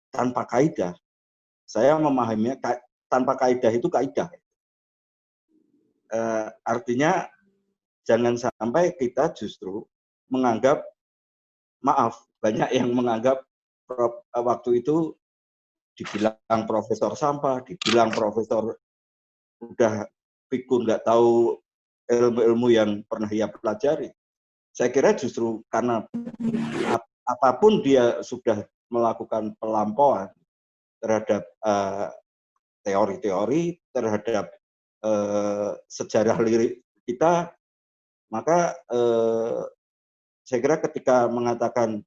tanpa kaidah, saya memahaminya tanpa kaidah itu kaidah. Artinya jangan sampai kita justru menganggap, maaf, banyak yang menganggap waktu itu dibilang profesor sampah, dibilang profesor udah pikun, nggak tahu ilmu-ilmu yang pernah ia pelajari. Saya kira justru karena apapun dia sudah melakukan pelampauan terhadap teori-teori, terhadap sejarah lirik kita, maka saya kira ketika mengatakan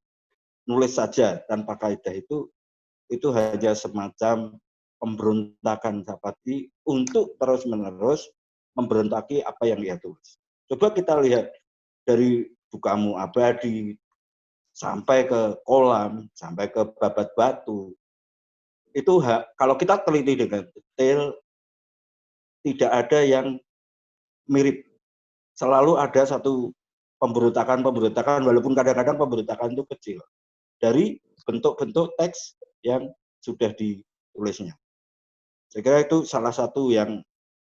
nulis saja tanpa kaidah itu hanya semacam pemberontakan Sapardi untuk terus-menerus memberontaki apa yang ia tulis. Coba kita lihat dari Bukamu Abadi sampai ke Kolam, sampai ke Babat Batu. Itu kalau kita teliti dengan detail, tidak ada yang mirip. Selalu ada satu pemberontakan, walaupun kadang-kadang pemberontakan itu kecil, dari bentuk-bentuk teks yang sudah ditulisnya. Saya kira itu salah satu yang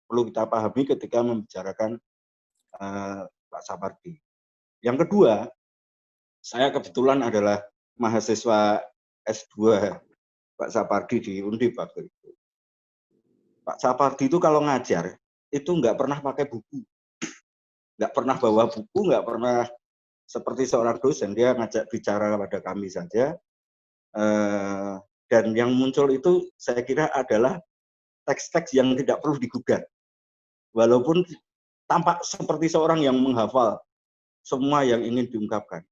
perlu kita pahami ketika membicarakan Pak Sapardi. Yang kedua, saya kebetulan adalah mahasiswa S2 Pak Sapardi di Undip waktu itu. Pak Sapardi itu kalau ngajar, itu nggak pernah pakai buku. Nggak pernah bawa buku, nggak pernah seperti seorang dosen, dia ngajak bicara kepada kami saja. Dan yang muncul itu saya kira adalah teks-teks yang tidak perlu digugat. Walaupun tampak seperti seorang yang menghafal semua yang ingin diungkapkan.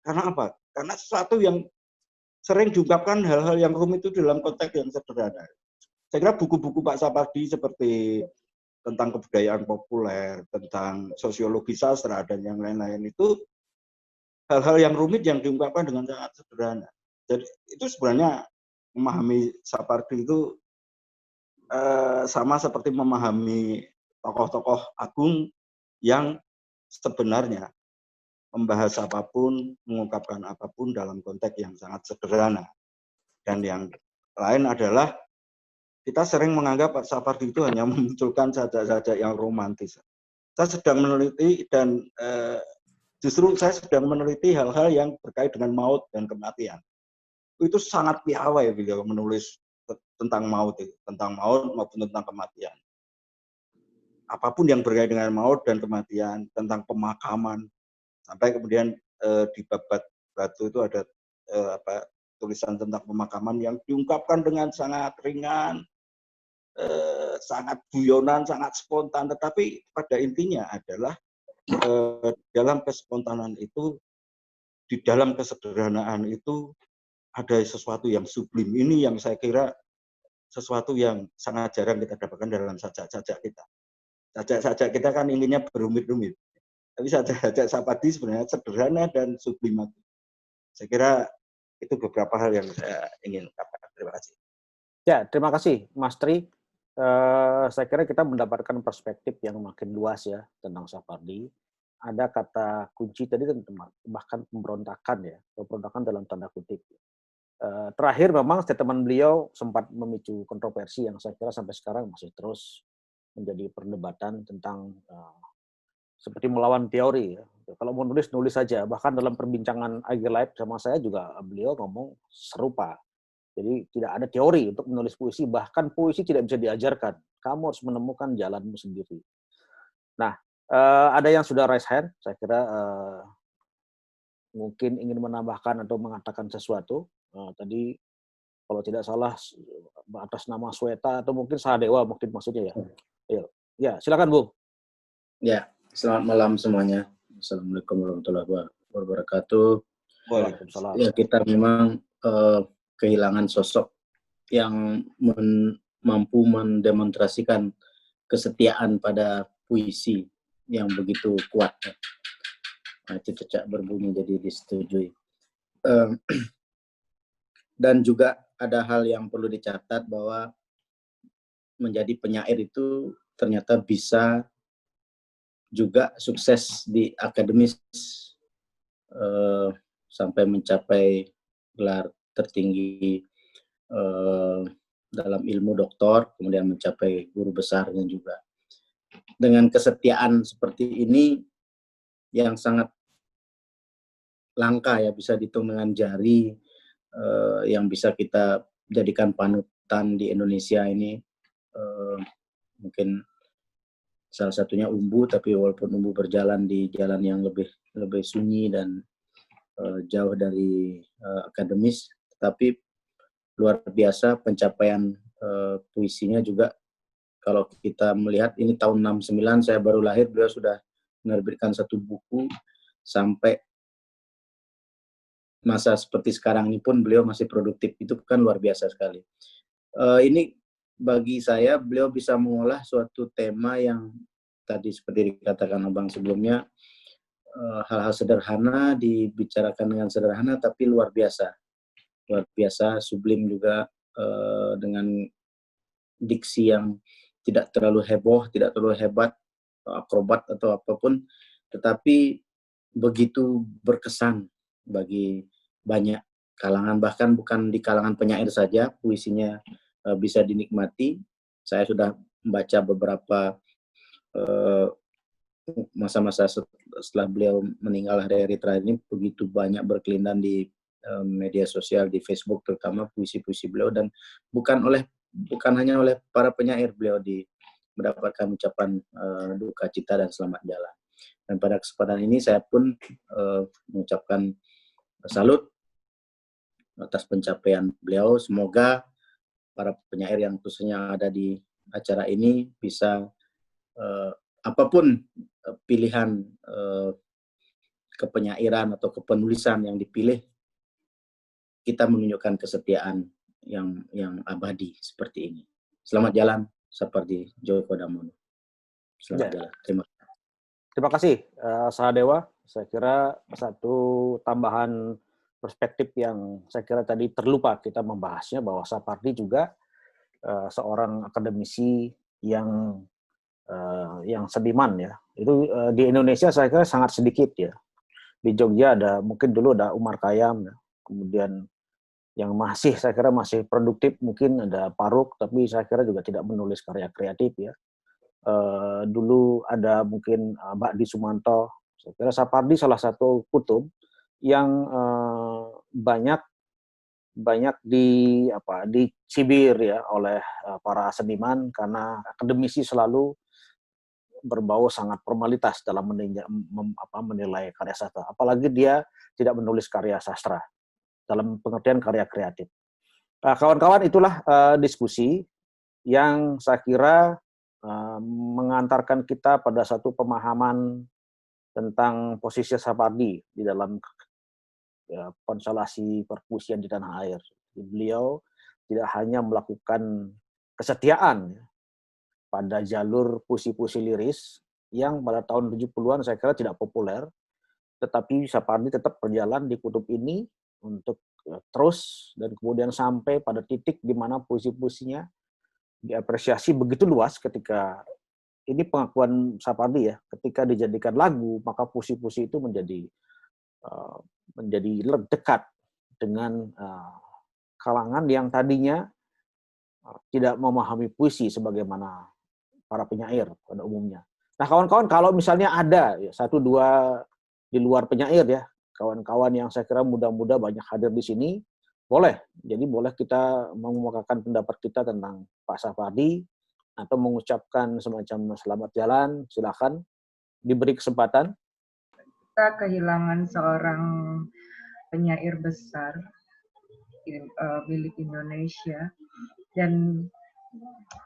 Karena apa? Karena sesuatu yang sering diungkapkan hal-hal yang rumit itu dalam konteks yang sederhana. Saya kira buku-buku Pak Sapardi seperti tentang kebudayaan populer, tentang sosiologi sastra, dan yang lain-lain itu hal-hal yang rumit yang diungkapkan dengan sangat sederhana. Jadi itu sebenarnya memahami Sapardi itu sama seperti memahami tokoh-tokoh agung yang sebenarnya membahas apapun, mengungkapkan apapun dalam konteks yang sangat sederhana. Dan yang lain adalah kita sering menganggap Pak Sapardi itu hanya memunculkan sajak-sajak yang romantis. Saya sedang meneliti dan justru saya sedang meneliti hal-hal yang berkait dengan maut dan kematian. Itu sangat piawai beliau menulis tentang maut maupun tentang kematian. Apapun yang berkait dengan maut dan kematian, tentang pemakaman, sampai kemudian di Babat Batu itu ada tulisan tentang pemakaman yang diungkapkan dengan sangat ringan, sangat guyonan, sangat spontan, tetapi pada intinya adalah dalam kespontanan itu, di dalam kesederhanaan itu ada sesuatu yang sublim. Ini yang saya kira sesuatu yang sangat jarang kita dapatkan dalam sajak-sajak kita. Sajak-sajak kita kan inginnya berumit-rumit. Tapi sajak-sajak Sapardi sebenarnya sederhana dan sublimat. Saya kira itu beberapa hal yang saya ingin ungkapkan. Terima kasih. Ya, terima kasih Mas Tri. Saya kira kita mendapatkan perspektif yang makin luas ya tentang Sapardi. Ada kata kunci tadi tentang bahkan pemberontakan ya, pemberontakan dalam tanda kutip. Terakhir memang statement beliau sempat memicu kontroversi yang saya kira sampai sekarang masih terus menjadi perdebatan tentang seperti melawan teori ya. Kalau mau nulis saja. Bahkan dalam perbincangan IG Live sama saya juga beliau ngomong serupa. Jadi tidak ada teori untuk menulis puisi, bahkan puisi tidak bisa diajarkan. Kamu harus menemukan jalanmu sendiri. Nah, ada yang sudah raise hand, saya kira mungkin ingin menambahkan atau mengatakan sesuatu. Tadi kalau tidak salah atas nama Sweta atau mungkin Sahadewa mungkin maksudnya ya. Ya, silakan Bung. Ya, selamat malam semuanya. Assalamualaikum warahmatullahi wabarakatuh. Waalaikumsalam. Ya, kita memang kehilangan sosok yang mampu mendemonstrasikan kesetiaan pada puisi yang begitu kuat. Itu cecak berbunyi jadi disetujui. Dan juga ada hal yang perlu dicatat bahwa menjadi penyair itu ternyata bisa juga sukses di akademis sampai mencapai gelar tertinggi dalam ilmu doktor, kemudian mencapai guru besarnya juga. Dengan kesetiaan seperti ini yang sangat langka ya, bisa dihitung dengan jari, yang bisa kita jadikan panutan di Indonesia ini. Mungkin salah satunya Umbu, tapi walaupun Umbu berjalan di jalan yang lebih sunyi dan jauh dari akademis, tapi luar biasa pencapaian puisinya juga. Kalau kita melihat ini tahun 69 saya baru lahir, beliau sudah menerbitkan satu buku, sampai masa seperti sekarang ini pun beliau masih produktif. Itu kan luar biasa sekali. Ini bagi saya beliau bisa mengolah suatu tema yang tadi seperti dikatakan Abang sebelumnya, hal-hal sederhana dibicarakan dengan sederhana tapi luar biasa sublim juga, dengan diksi yang tidak terlalu heboh, tidak terlalu hebat, akrobat atau apapun, tetapi begitu berkesan bagi banyak kalangan, bahkan bukan di kalangan penyair saja puisinya bisa dinikmati. Saya sudah membaca beberapa masa-masa setelah beliau meninggal, hari-hari terakhir ini begitu banyak berkelindan di media sosial, di Facebook terutama, puisi-puisi beliau, dan bukan hanya oleh para penyair beliau mendapatkan ucapan duka cita dan selamat jalan. Dan pada kesempatan ini saya pun mengucapkan salut atas pencapaian beliau. Semoga para penyair yang khususnya ada di acara ini bisa apapun pilihan kepenyairan atau kepenulisan yang dipilih, kita menunjukkan kesetiaan yang abadi seperti ini. Selamat jalan seperti Djoko Damono. Selamat jalan. Terima kasih, Sahadewa. Saya kira satu tambahan perspektif yang saya kira tadi terlupa kita membahasnya, bahwa Sapardi juga seorang akademisi yang seniman ya. Itu di Indonesia saya kira sangat sedikit ya. Di Jogja mungkin dulu ada Umar Khayyam ya. Kemudian yang saya kira masih produktif mungkin ada Paruk, tapi saya kira juga tidak menulis karya kreatif ya. Dulu ada mungkin Bakdi Sumanto. Saya kira Sapardi salah satu kutub yang banyak dicibir ya oleh para seniman, karena akademisi selalu berbau sangat formalitas dalam menilai karya sastra, apalagi dia tidak menulis karya sastra dalam pengertian karya kreatif. Kawan-kawan, itulah diskusi yang saya kira mengantarkan kita pada satu pemahaman tentang posisi Sapardi di dalam konstelasi perpuisian di tanah air. Beliau tidak hanya melakukan kesetiaan pada jalur puisi-puisi liris yang pada tahun 70-an saya kira tidak populer, tetapi Sapardi tetap berjalan di kutub ini untuk terus, dan kemudian sampai pada titik di mana puisi-puisinya diapresiasi begitu luas. Ketika ini pengakuan Sapardi ya, ketika dijadikan lagu, maka puisi-puisi itu menjadi dekat dengan kalangan yang tadinya tidak memahami puisi sebagaimana para penyair pada umumnya. Nah, kawan-kawan, kalau misalnya ada satu dua di luar penyair ya, kawan-kawan yang saya kira muda-muda banyak hadir di sini, boleh. Jadi boleh kita mengemukakan pendapat kita tentang Pak Sapardi atau mengucapkan semacam selamat jalan, silakan, diberi kesempatan. Kita kehilangan seorang penyair besar milik Indonesia, dan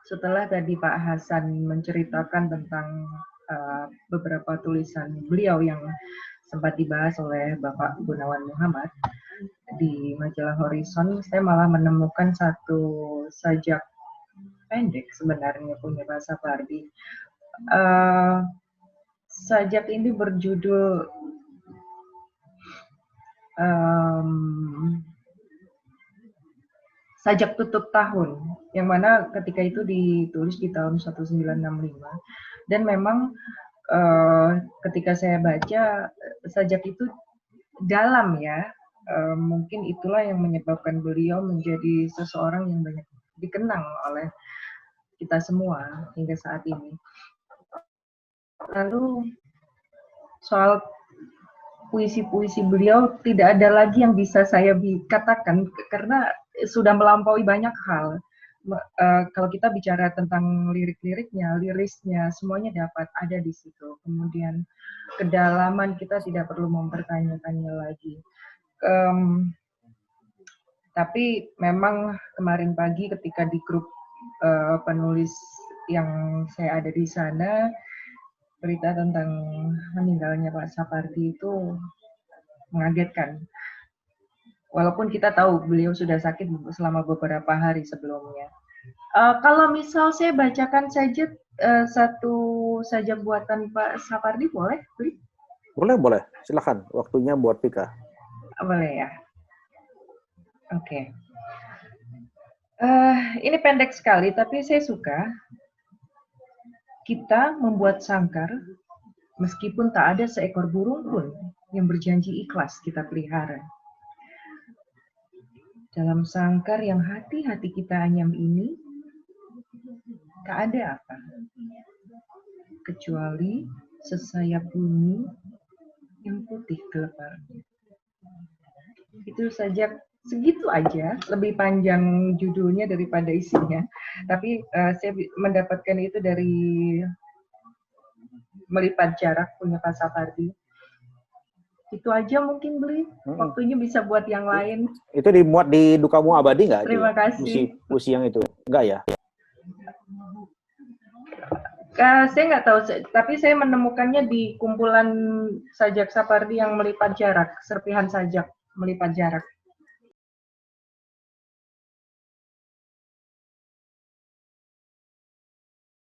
setelah tadi Pak Hasan menceritakan tentang beberapa tulisan beliau yang sempat dibahas oleh Bapak Gunawan Muhammad di majalah Horizon, saya malah menemukan satu sajak pendek sebenarnya punya Pak Sapardi. Sajak ini berjudul Sajak Tutup Tahun, yang mana ketika itu ditulis di tahun 1965. Dan memang ketika saya baca, sajak itu dalam ya, mungkin itulah yang menyebabkan beliau menjadi seseorang yang banyak dikenang oleh kita semua hingga saat ini. Lalu soal puisi-puisi beliau tidak ada lagi yang bisa saya katakan karena sudah melampaui banyak hal. Kalau kita bicara tentang lirik-liriknya, lirisnya, semuanya dapat ada di situ. Kemudian kedalaman kita tidak perlu mempertanyakannya lagi. Tapi memang kemarin pagi ketika di grup penulis yang saya ada di sana, berita tentang meninggalnya Pak Sapardi itu mengagetkan. Walaupun kita tahu beliau sudah sakit selama beberapa hari sebelumnya. Kalau misal saya bacakan saja satu saja buatan Pak Sapardi, boleh? Boleh. Silakan. Waktunya buat Pika. Boleh ya. Oke. Ini pendek sekali, tapi saya suka. Kita membuat sangkar, meskipun tak ada seekor burung pun yang berjanji ikhlas kita pelihara. Dalam sangkar yang hati-hati kita anyam ini, tak ada apa, kecuali sesayap bunyi yang putih geleparnya. Itu saja, segitu aja, lebih panjang judulnya daripada isinya. Tapi saya mendapatkan itu dari Melipat Jarak punya Pak Sapardi. Itu aja mungkin beli. Waktunya bisa buat yang lain. Itu dimuat di Dukamu Abadi nggak? Terima kasih. Puisi yang itu enggak ya? Saya nggak tahu, tapi saya menemukannya di kumpulan sajak Sapardi yang Melipat Jarak, serpihan sajak Melipat Jarak.